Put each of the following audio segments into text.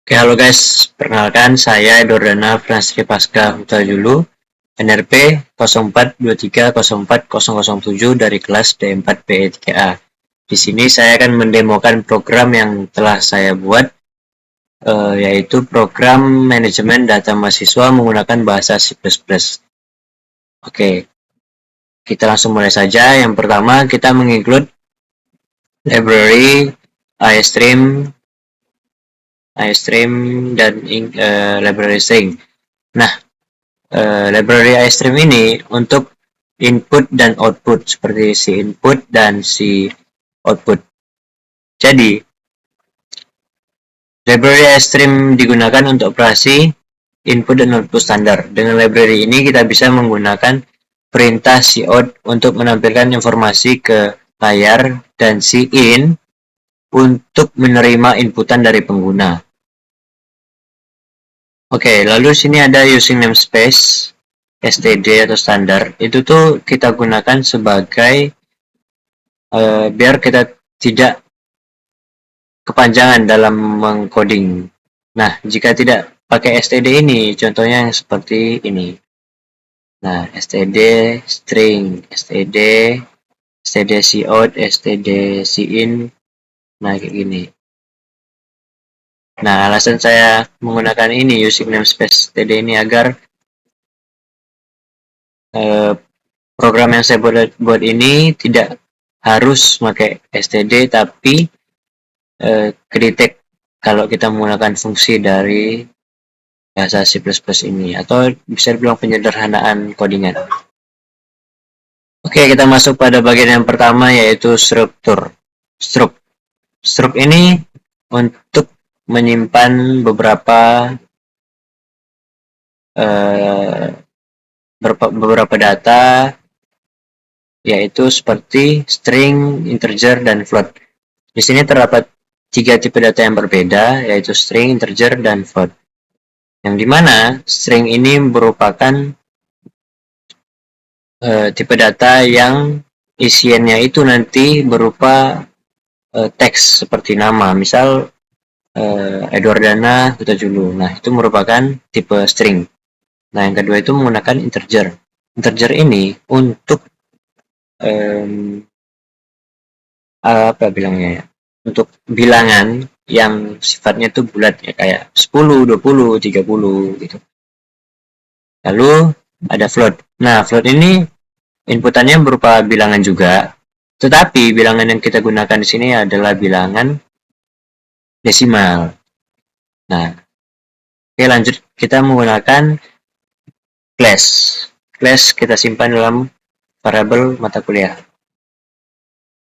Oke, halo guys, perkenalkan saya Dordana Fransri Pasca Huta Julu, NRP 0423040007 dari kelas D4PE3A. Di sini saya akan mendemokan program yang telah saya buat, yaitu program manajemen data mahasiswa menggunakan bahasa C++. Oke, kita langsung mulai saja. Yang pertama, kita menginclude library, iStream, dan library string. Nah, library iStream ini untuk input dan output seperti si input dan si output. Jadi, library iStream digunakan untuk operasi input dan output standar. Dengan library ini kita bisa menggunakan perintah cout untuk menampilkan informasi ke layar dan cin untuk menerima inputan dari pengguna. Oke, lalu sini ada using namespace std atau standar. Itu tuh kita gunakan sebagai biar kita tidak kepanjangan dalam mengcoding. Nah, jika tidak pakai std ini, contohnya yang seperti ini. Nah, std string, std cout, std cin, nah kayak gini. Nah, alasan saya menggunakan ini using namespace std ini agar program yang saya buat ini tidak harus pakai std, tapi kedetek kalau kita menggunakan fungsi dari bahasa C++ ini, atau bisa dibilang penyederhanaan codingan. Oke, kita masuk pada bagian yang pertama, yaitu struktur. Struk ini untuk menyimpan beberapa data, yaitu seperti string, integer, dan float. Di sini terdapat 3 tipe data yang berbeda, yaitu string, integer, dan float. Yang dimana string ini merupakan tipe data yang isiannya itu nanti berupa teks seperti nama, misal Edwardana Huta Julu. Nah, itu merupakan tipe string. Nah, yang kedua itu menggunakan integer. Integer ini untuk apa bilangnya ya? Untuk bilangan yang sifatnya itu bulat ya, kayak 10, 20, 30 gitu. Lalu ada float. Nah, float ini inputannya berupa bilangan juga, tetapi bilangan yang kita gunakan di sini adalah bilangan desimal. Nah, oke, lanjut, kita menggunakan class. Class kita simpan dalam variabel mata kuliah.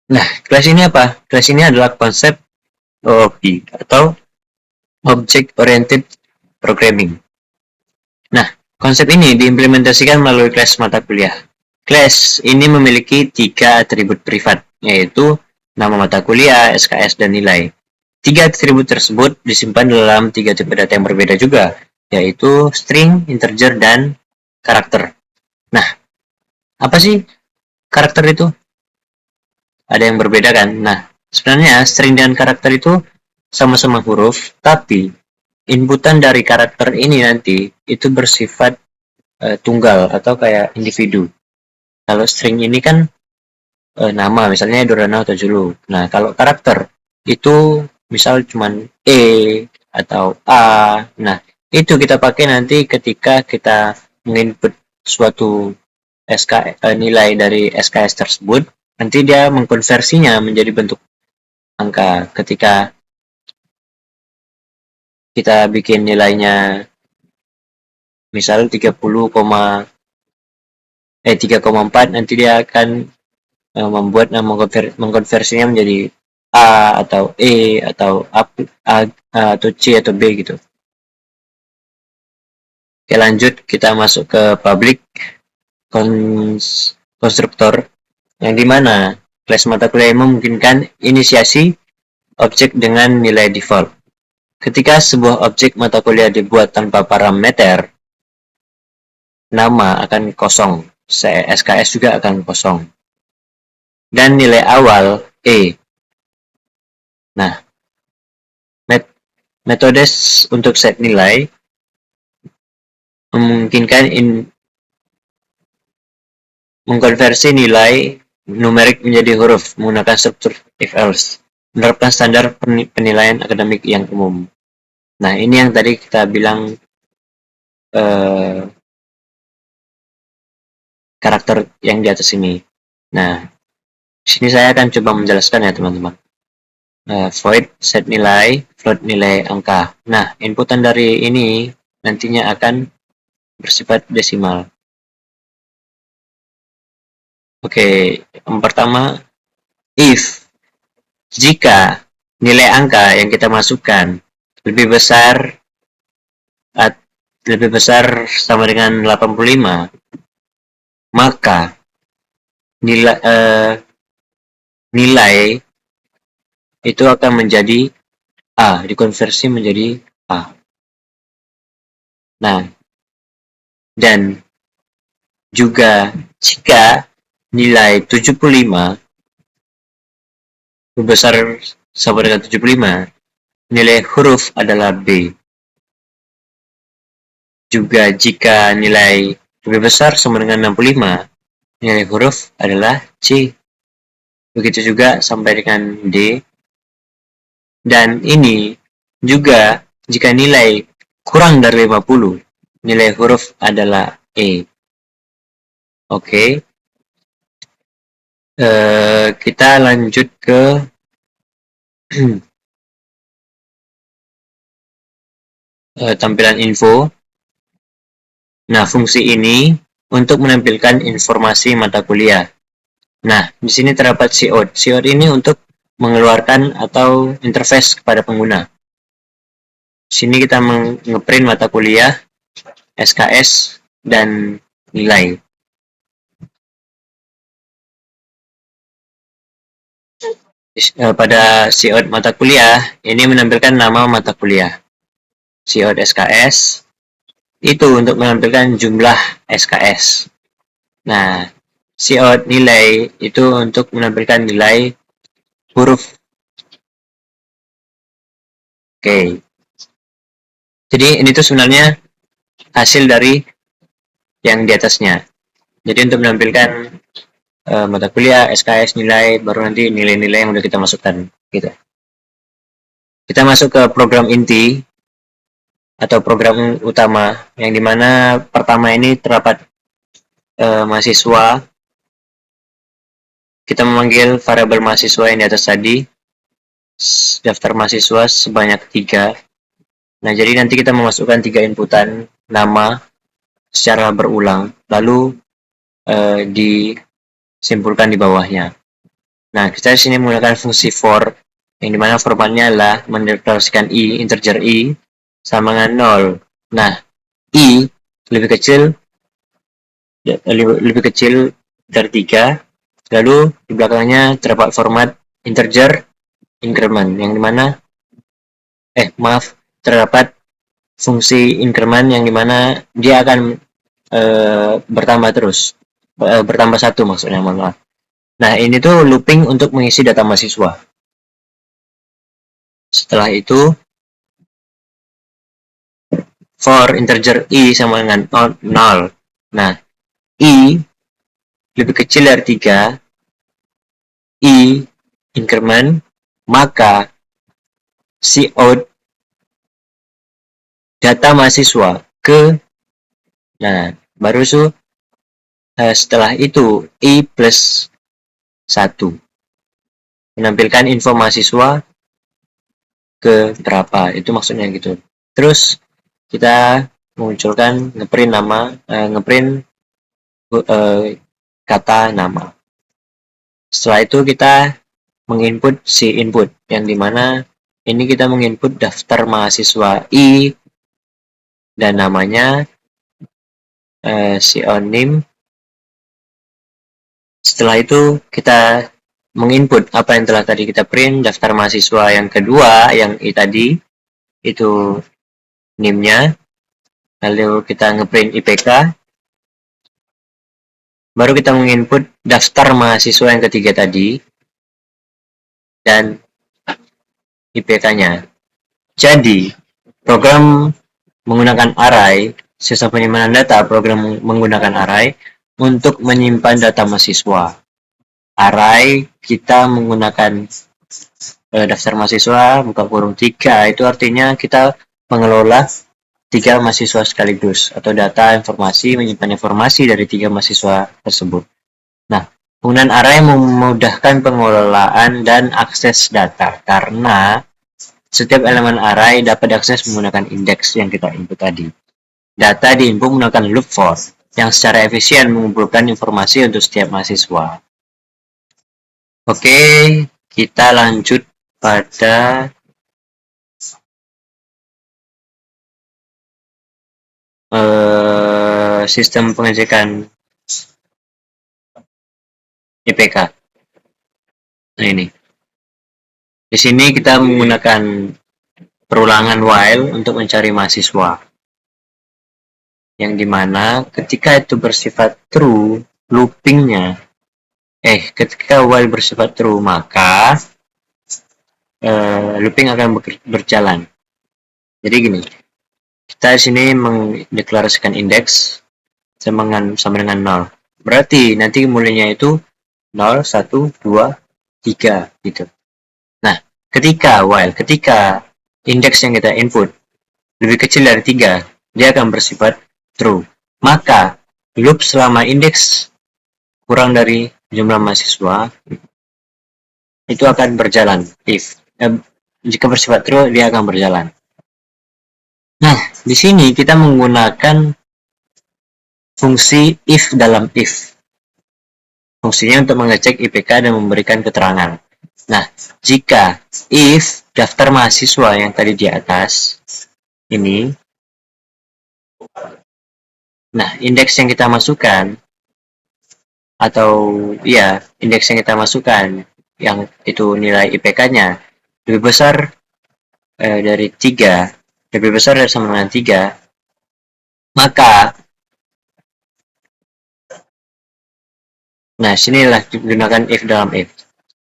Nah, class ini apa? Class ini adalah konsep OOP atau Object Oriented Programming. Nah, konsep ini diimplementasikan melalui class mata kuliah. Class ini memiliki 3 atribut privat, yaitu nama mata kuliah, SKS, dan nilai. 3 atribut tersebut disimpan dalam 3 tipe data yang berbeda juga, yaitu string, integer, dan karakter. Nah, apa sih karakter itu? Ada yang berbeda kan? Nah, sebenarnya string dan karakter itu sama-sama huruf, tapi inputan dari karakter ini nanti itu bersifat tunggal atau kayak individu. Kalau string ini kan nama, misalnya Dordana atau Julu. Nah, kalau karakter itu misal cuman E atau A. Nah, itu kita pakai nanti ketika kita menginput suatu nilai dari SKS tersebut, nanti dia mengkonversinya menjadi bentuk angka. Ketika kita bikin nilainya misal 3,4, nanti dia akan mengkonversinya menjadi A atau E atau A atau C atau B gitu. Oke, lanjut, kita masuk ke public konstruktor, yang dimana kelas mata kuliah memungkinkan inisiasi objek dengan nilai default. Ketika sebuah objek mata kuliah dibuat tanpa parameter, nama akan kosong, SKS juga akan kosong, dan nilai awal E. Nah, Metode untuk set nilai memungkinkan mengkonversi nilai numerik menjadi huruf menggunakan struktur if-else, menerapkan standar penilaian akademik yang umum. Nah, ini yang tadi kita bilang karakter yang di atas ini. Nah, di sini saya akan coba menjelaskan ya teman-teman. Void set nilai, float nilai angka. Nah, inputan dari ini nantinya akan bersifat desimal. Oke, yang pertama, if jika nilai angka yang kita masukkan lebih besar sama dengan 85, maka nilai itu akan menjadi A, dikonversi menjadi A. Nah, dan juga jika nilai 75 besar sama dengan 75, nilai huruf adalah B. Juga jika nilai lebih besar sama dengan 65, nilai huruf adalah C. Begitu juga sampai dengan D. Dan ini juga jika nilai kurang dari 50, nilai huruf adalah E. Oke. Kita lanjut ke tampilan info. Nah, fungsi ini untuk menampilkan informasi mata kuliah. Nah, di sini terdapat cout. Cout ini untuk mengeluarkan atau interface kepada pengguna. Di sini kita ngeprint mata kuliah, SKS, dan nilai. Pada cout mata kuliah, ini menampilkan nama mata kuliah. Cout SKS, itu untuk menampilkan jumlah SKS. Nah, cout nilai itu untuk menampilkan nilai huruf. Oke. Jadi ini tuh sebenarnya hasil dari yang di atasnya. Jadi untuk menampilkan mata kuliah, SKS, nilai, baru nanti nilai-nilai yang udah kita masukkan. Gitu. Kita masuk ke program inti atau program utama, yang dimana pertama ini terdapat mahasiswa. Kita memanggil variabel mahasiswa yang di atas tadi, daftar mahasiswa sebanyak 3. Nah, jadi nanti kita memasukkan 3 inputan nama secara berulang, lalu disimpulkan di bawahnya. Nah, kita di sini menggunakan fungsi for, yang dimana formatnya adalah mendeklarasikan i, integer i, sama dengan 0. Nah, i lebih kecil dari 3, lalu di belakangnya terdapat format integer increment, yang dimana terdapat fungsi increment yang dimana dia akan bertambah terus, bertambah 1 maksudnya, mohon maaf. Nah, ini tuh looping untuk mengisi data mahasiswa. Setelah itu, for integer i sama dengan 0. Nah, i lebih kecil dari 3, i increment, maka cout data mahasiswa ke, nah, baru setelah itu i plus 1. Menampilkan info mahasiswa ke berapa, itu maksudnya gitu. Terus kita mengunculkan ngeprint nama, kata nama. Setelah itu kita menginput si input, yang dimana ini kita menginput daftar mahasiswa i dan namanya sionim. Setelah itu kita menginput apa yang telah tadi kita print, daftar mahasiswa yang kedua, yang i tadi, itu NIM-nya, lalu kita ngeprint IPK, baru kita menginput daftar mahasiswa yang ketiga tadi, dan IPK-nya. Jadi, program menggunakan array, sistem penyimpanan data, program menggunakan array untuk menyimpan data mahasiswa. Array kita menggunakan daftar mahasiswa, buka kurung 3, itu artinya kita mengelola 3 mahasiswa sekaligus, atau data informasi, menyimpan informasi dari 3 mahasiswa tersebut. Nah, penggunaan array memudahkan pengelolaan dan akses data, karena setiap elemen array dapat diakses menggunakan indeks yang kita input tadi. Data diinput menggunakan loop for, yang secara efisien mengumpulkan informasi untuk setiap mahasiswa. Oke, kita lanjut pada sistem pengecekan IPK. Nah, ini. Di sini kita menggunakan perulangan while untuk mencari mahasiswa. Yang dimana ketika itu bersifat true, loopingnya ketika while bersifat true, maka looping akan berjalan. Jadi gini, kita di sini mendeklarasikan indeks sama dengan 0. Berarti nanti mulainya itu 0, 1, 2, 3 gitu. Nah, ketika indeks yang kita input lebih kecil dari 3, dia akan bersifat true. Maka loop selama indeks kurang dari jumlah mahasiswa itu akan berjalan. Jika bersifat true, dia akan berjalan. Nah, di sini kita menggunakan fungsi if dalam if. Fungsinya untuk mengecek IPK dan memberikan keterangan. Nah, jika if daftar mahasiswa yang tadi di atas ini, nah indeks yang kita masukkan indeks yang kita masukkan yang itu nilai IPK-nya lebih besar dari 3, lebih besar dari sama dengan 3, maka sinilah digunakan if dalam if.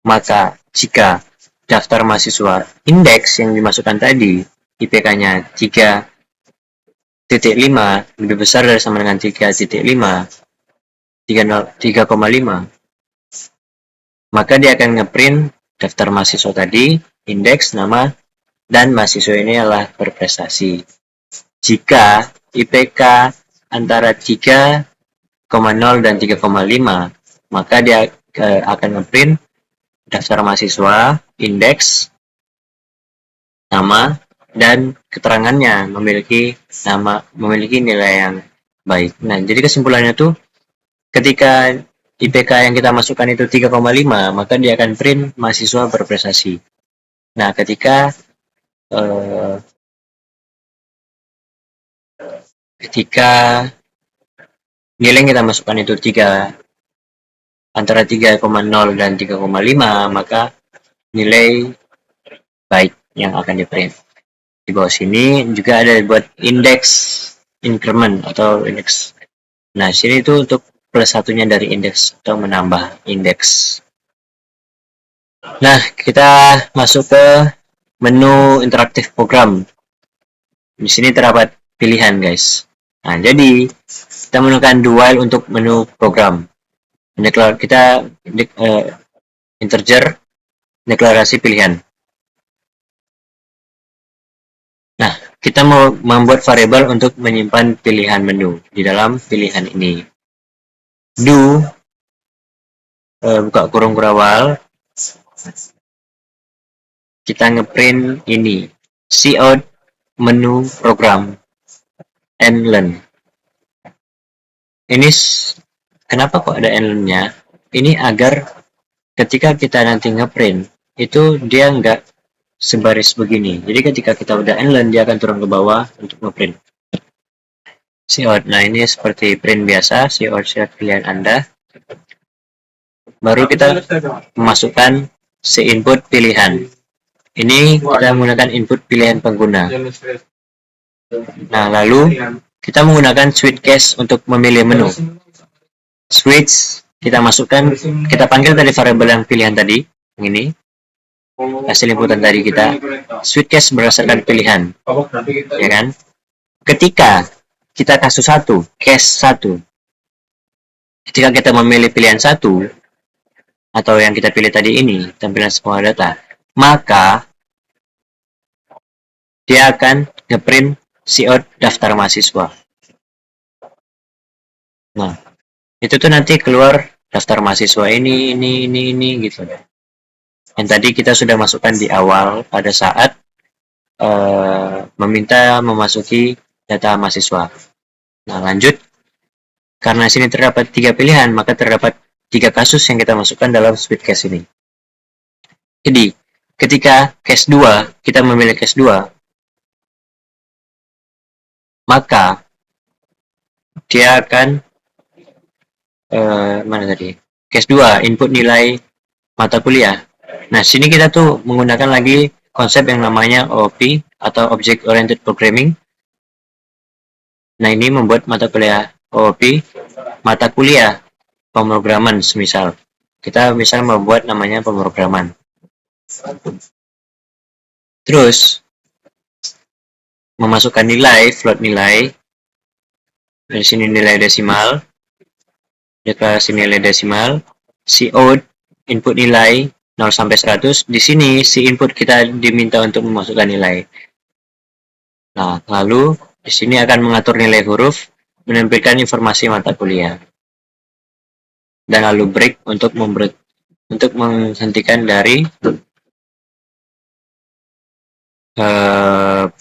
Maka jika daftar mahasiswa indeks yang dimasukkan tadi IPK-nya 3,5 lebih besar dari sama dengan 3,5, 3,5, maka dia akan ngeprint daftar mahasiswa tadi, indeks, nama, dan mahasiswa ini adalah berprestasi. Jika IPK antara 3,0 dan 3,5, maka dia akan ngeprint daftar mahasiswa, indeks, nama, dan keterangannya memiliki nilai yang baik. Nah, jadi kesimpulannya tuh ketika IPK yang kita masukkan itu 3,5, maka dia akan print mahasiswa berprestasi. Nah, ketika nilai yang kita masukkan itu antara 3,0 dan 3,5, maka nilai baik yang akan di print. Di bawah sini juga ada buat indeks increment atau indeks. Nah, sini itu untuk plus satunya dari indeks atau menambah indeks. Nah, kita masuk ke menu interaktif program. Di sini terdapat pilihan, guys. Nah, jadi kita menggunakan do while untuk menu program. Kita integer deklarasi pilihan. Nah, kita mau membuat variabel untuk menyimpan pilihan menu di dalam pilihan ini. Do buka kurung kurawal, kita ngeprint ini cout menu program and learn. Ini kenapa kok ada and-nya? Ini agar ketika kita nanti ngeprint itu dia nggak sebaris begini. Jadi ketika kita udah and learn, dia akan turun ke bawah untuk ngeprint. Cout. Nah, ini seperti print biasa, cout siap pilihan Anda. Baru kita memasukkan input pilihan. Ini kita menggunakan input pilihan pengguna. Nah, lalu kita menggunakan switch case untuk memilih menu. Switch kita masukkan, kita panggil dari variabel yang pilihan tadi, yang ini. hasil inputan tadi kita Sweetcast berdasarkan pilihan, ya kan? Ketika kita kasus case 1, ketika kita memilih pilihan 1 atau yang kita pilih tadi ini, tampilan semua data, maka dia akan ngeprint cout daftar mahasiswa. Nah, itu tuh nanti keluar daftar mahasiswa ini gitu. Yang tadi kita sudah masukkan di awal pada saat meminta memasuki data mahasiswa. Nah, lanjut. Karena sini terdapat 3 pilihan, maka terdapat 3 kasus yang kita masukkan dalam Sweetcast ini. Jadi, ketika case 2, kita memilih case 2, maka dia akan mana tadi? Case 2, input nilai mata kuliah. Nah, sini kita tuh menggunakan lagi konsep yang namanya OOP atau Object Oriented Programming. Nah, ini membuat mata kuliah OOP, mata kuliah pemrograman semisal. Kita misal membuat namanya pemrograman. Terus memasukkan nilai, float nilai. Dari sini nilai desimal. Deklarasi nilai desimal. Cout input nilai 0 sampai 100. Di sini si input kita diminta untuk memasukkan nilai. Nah, lalu di sini akan mengatur nilai huruf, menampilkan informasi mata kuliah. Dan lalu break untuk menghentikan dari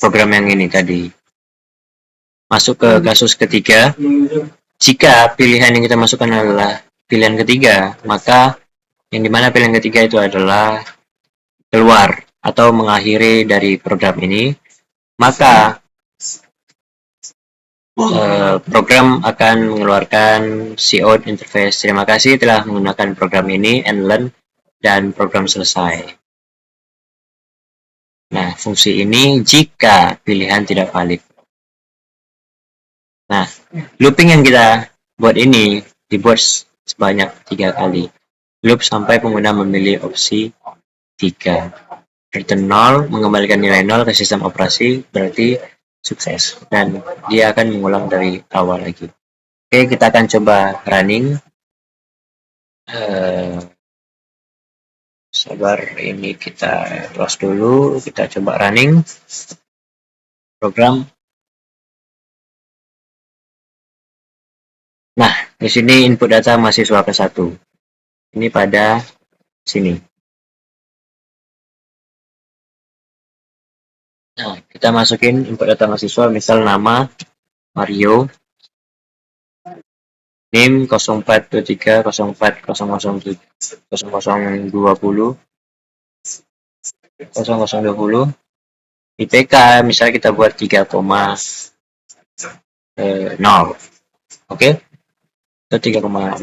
program yang ini tadi. Masuk ke kasus ketiga. Jika pilihan yang kita masukkan adalah pilihan ketiga, maka yang dimana pilihan ketiga itu adalah keluar atau mengakhiri dari program ini, maka program akan mengeluarkan cout interface. Terima kasih telah menggunakan program ini and learn, dan program selesai. Nah, fungsi ini jika pilihan tidak valid. Nah, looping yang kita buat ini dibuat sebanyak 3 kali. Loop sampai pengguna memilih opsi 3. Return 0, mengembalikan nilai 0 ke sistem operasi, berarti sukses. Dan dia akan mengulang dari awal lagi. Oke, kita akan coba running. Sabar, ini kita close dulu. Kita coba running program. Nah, di sini input data mahasiswa ke-1. Ini pada sini. Nah, kita masukin input data mahasiswa, misal nama Mario, NIM 0423 04 007 0020 0020, IPK misalnya kita buat 3,0. Oke, itu 3,2.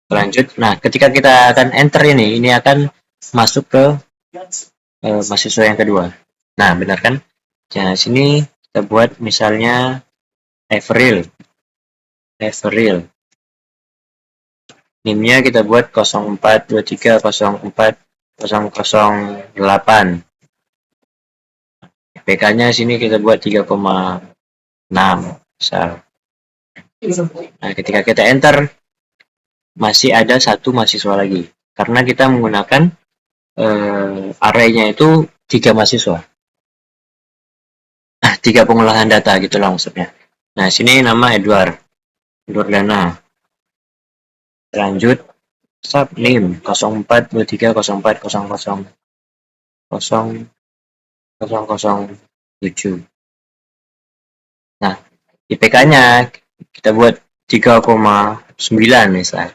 Lanjut. Nah, ketika kita akan enter ini akan masuk ke mahasiswa yang kedua. Nah, benar kan? Nah, sini kita buat misalnya Avril. NIM-nya kita buat 0423 04 008. IPK-nya sini kita buat 3,6 misal. Nah, ketika kita enter, masih ada 1 mahasiswa lagi. Karena kita menggunakan array-nya itu 3 mahasiswa. 3 pengolahan data gitulah maksudnya. Nah, sini nama Edward Dana. Lanjut, sub NIM 0423 04 00 007. Nah, IPK-nya kita buat 3,9 misal.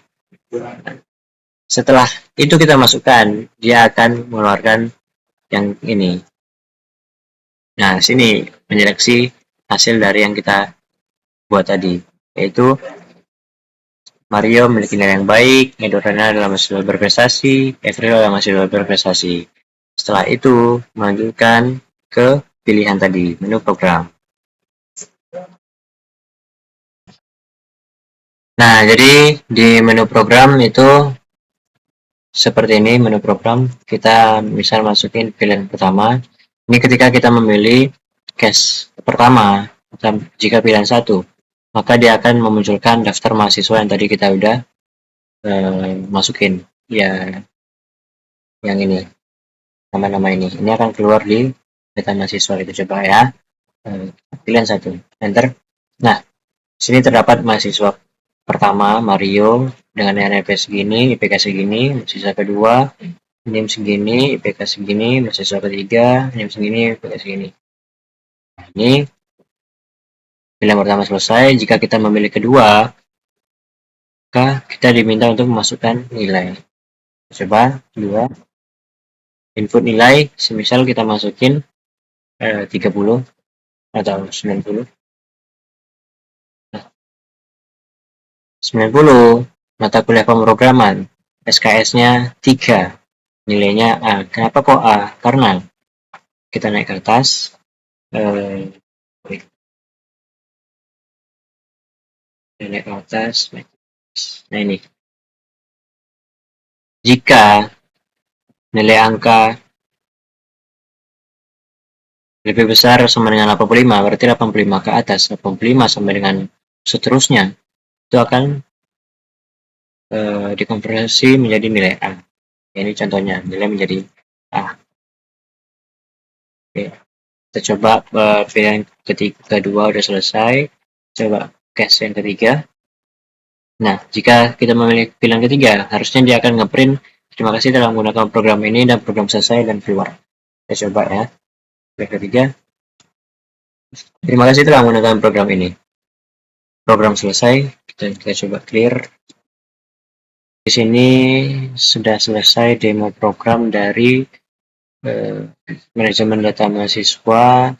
Setelah itu kita masukkan, dia akan mengeluarkan yang ini. Nah, sini menyeleksi hasil dari yang kita buat tadi, yaitu Mario memiliki nilai yang baik, Edorana adalah mahasiswa berprestasi, Avril adalah mahasiswa berprestasi. Setelah itu, melanjutkan ke pilihan tadi, menu program. Nah, jadi di menu program itu seperti ini menu program. Kita misal masukin pilihan pertama. Ini ketika kita memilih case pertama, jika pilihan 1, maka dia akan memunculkan daftar mahasiswa yang tadi kita udah masukin. Ya, yang ini, nama-nama ini. Ini akan keluar di data mahasiswa. Kita coba ya. Pilihan 1, enter. Nah, sini terdapat mahasiswa pertama Mario dengan NIP segini, IPK segini, mahasiswa kedua NIM segini, IPK segini, mahasiswa ketiga NIM segini, IPK segini. Nah, ini pilihan pertama selesai. Jika kita memilih kedua, maka kita diminta untuk memasukkan nilai. Coba kedua, input nilai, semisal kita masukin 30 atau 90. 90, mata kuliah pemrograman, SKS-nya 3, nilainya A. Kenapa kok A? Karena kita naik ke atas, naik ke atas. Nah ini, jika nilai angka lebih besar sama dengan 85, berarti 85 ke atas, 85 sampai dengan seterusnya, itu akan dikonversi menjadi nilai A. Ini contohnya, nilai menjadi A. Oke. Kita coba pilihan kedua udah selesai. Coba case yang ketiga. Nah, jika kita memilih pilihan ketiga, harusnya dia akan ngeprint terima kasih telah menggunakan program ini dan program selesai dan keluar. Kita coba ya. Pilihan ketiga. Terima kasih telah menggunakan program ini. Program selesai. Kita coba clear. Di sini sudah selesai demo program dari manajemen data mahasiswa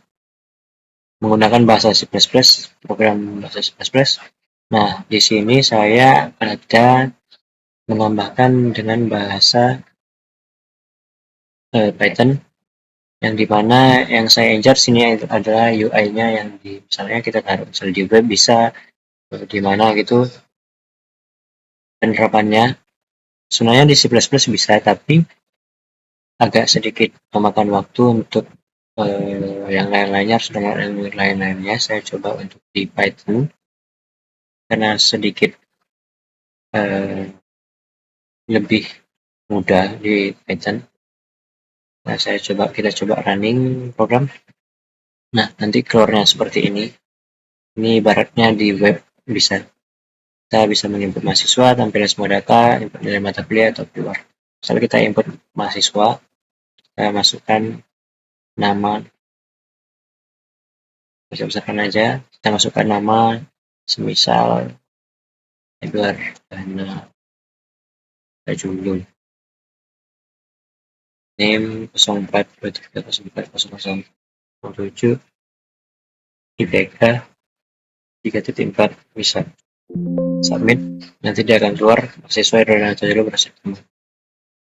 menggunakan bahasa C++, program bahasa C++. Nah, di sini saya ada menambahkan dengan bahasa Python, yang dimana yang saya injak sini adalah UI-nya yang misalnya kita taruh misalnya di web bisa, di mana gitu penerapannya. Sebenarnya di C++ bisa, tapi agak sedikit memakan waktu untuk yang lain-lainnya, harus dengan yang lain-lainnya saya coba untuk di Python karena sedikit lebih mudah di Python. Nah, kita coba running program. Nah, nanti keluarnya seperti ini. Ini ibaratnya di web bisa. Kita bisa menginput mahasiswa, tampilkan semua data, input nilai mata kuliah atau keluar. Misalnya kita input mahasiswa, kita masukkan nama, besar-besarkan aja, kita masukkan nama, semisal Edward Dana Jumlun. Name 0423040007, IPK 3.4, bisa. Submit, nanti dia akan keluar sesuai dengan jalur berhasil.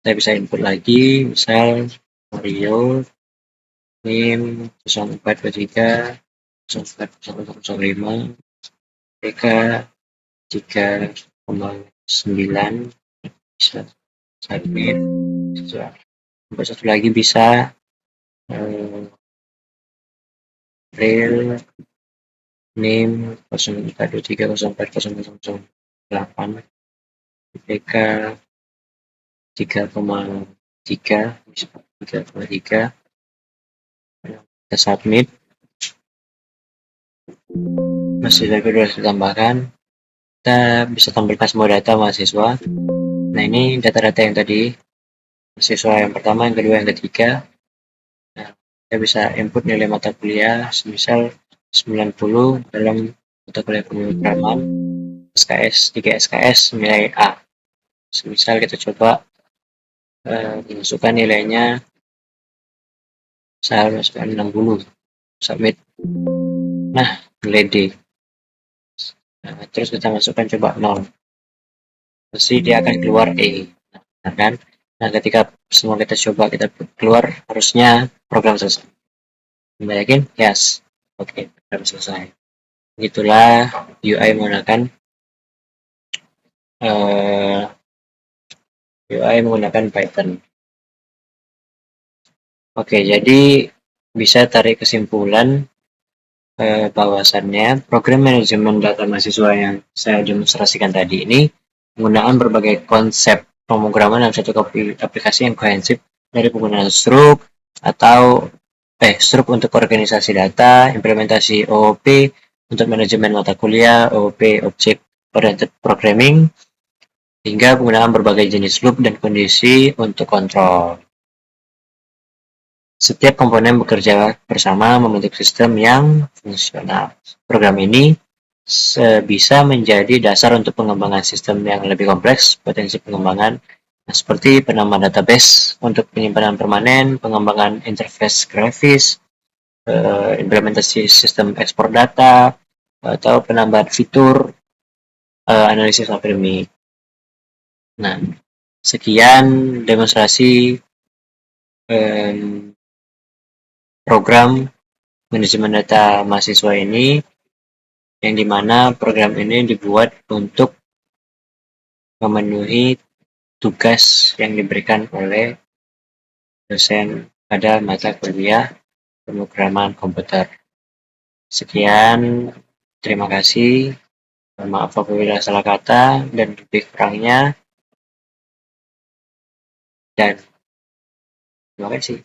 Saya bisa input lagi, misal Mario NIM 0423 04005 PK 3,9, bisa submit. Sampai satu lagi bisa real NIM 0423040008 PK 3,3, bisa 3,3. Kita submit, masih sudah ditambahkan. Kita bisa tampilkan semua data mahasiswa. Nah, ini data-data yang tadi, mahasiswa yang pertama, yang kedua, yang ketiga. Nah, kita bisa input nilai mata kuliah, semisal 90 dalam mata kuliah pemrograman, SKS 3 SKS nilai A. Semisal kita coba masukkan nilainya, saya masukkan 60, submit. Nah, nilai D. Nah, terus kita masukkan coba 0, pasti dia akan keluar E. Nah, kan? Nah, ketika semua kita coba kita keluar, harusnya program selesai. Anda yakin? Yes. Oke, program selesai. Itulah UI menggunakan UI menggunakan Python. Oke, jadi bisa tarik kesimpulan bahwasannya program manajemen data mahasiswa yang saya demonstrasikan tadi ini menggunakan berbagai konsep pemrograman dalam satu aplikasi yang kohensif dari penggunaan Stroke untuk organisasi data, implementasi OOP untuk manajemen mata kuliah, OOP Object Oriented Programming, hingga penggunaan berbagai jenis loop dan kondisi untuk kontrol. Setiap komponen bekerja bersama membentuk sistem yang fungsional. Program ini bisa menjadi dasar untuk pengembangan sistem yang lebih kompleks, potensi pengembangan seperti penambahan database untuk penyimpanan permanen, pengembangan interface grafis, implementasi sistem ekspor data, atau penambahan fitur analisis algoritmik. Nah, sekian demonstrasi program manajemen data mahasiswa ini, yang dimana program ini dibuat untuk memenuhi tugas yang diberikan oleh dosen pada mata kuliah pemrograman komputer. Sekian, terima kasih. Maaf apabila salah kata dan lebih kurangnya. Dan terima kasih.